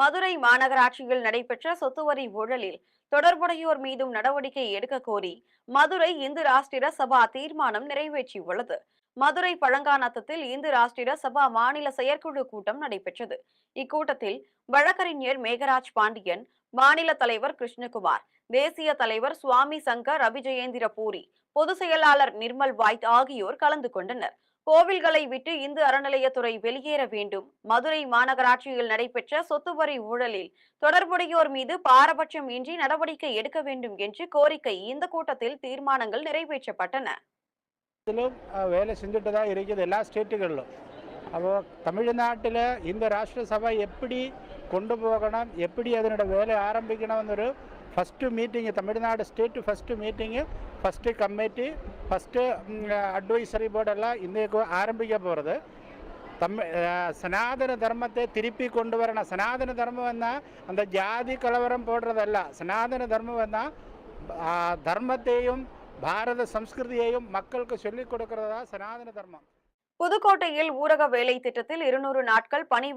மதுரை மாநகராட்சியில் நடைபெற்ற சொத்து வரி ஊழலில் தொடர்புடையோர் மீதும் நடவடிக்கை எடுக்க கோரி மதுரை இந்து ராஷ்டிர சபா தீர்மானம் நிறைவேற்றியுள்ளது. மதுரை பழங்காநத்தத்தில் இந்து ராஷ்டிர சபா மாநில செயற்குழு கூட்டம் நடைபெற்றது. இக்கூட்டத்தில் வழக்கறிஞர் மேகராஜ் பாண்டியன், மாநில தலைவர் கிருஷ்ணகுமார், தேசிய தலைவர் சுவாமி சங்கர் அபிஜயேந்திர பூரி, பொதுச் செயலாளர் நிர்மல் வாய்த் ஆகியோர் கலந்து கொண்டனர். கோவில்களை விட்டு இந்து அறநிலையத்துறை வெளியேற வேண்டும், மதுரை மாநகராட்சியில் நடைபெற்ற சொத்து வரி ஊழலில் தொடர்புடையோர் மீது பாரபட்சம் இன்றி நடவடிக்கை எடுக்க வேண்டும் என்று கோரிக்கை இந்த கூட்டத்தில் தீர்மானங்கள் நிறைவேற்றப்பட்டன. வேலை செஞ்சுட்டு தான் இருக்குது எல்லா ஸ்டேட்டுகளிலும். அப்போ தமிழ்நாட்டில் இந்த ராஷ்டிர சபை எப்படி கொண்டு போகணும், எப்படி அதனோட வேலை ஆரம்பிக்கணும்னு ஃபஸ்ட்டு மீட்டிங்கு, தமிழ்நாடு ஸ்டேட்டு ஃபஸ்ட்டு மீட்டிங்கு, ஃபஸ்ட்டு கமிட்டி, ஃபஸ்ட்டு அட்வைசரி போர்டெல்லாம் இன்றைக்கு ஆரம்பிக்க போகிறது. சனாதன தர்மத்தை திருப்பி கொண்டு வரணும். சனாதன தர்மம் வந்தால் அந்த ஜாதி கலவரம் போடுறதல்ல. சனாதன தர்மம் வந்தால் தர்மத்தையும் பாரத சம்ஸ்கிருதியையும் மக்களுக்கு சொல்லிக் கொடுக்கிறதா சனாதன தர்மம். புதுக்கோட்டையில் ஊரக வேலை திட்டத்தில் 200 நாட்கள் பணி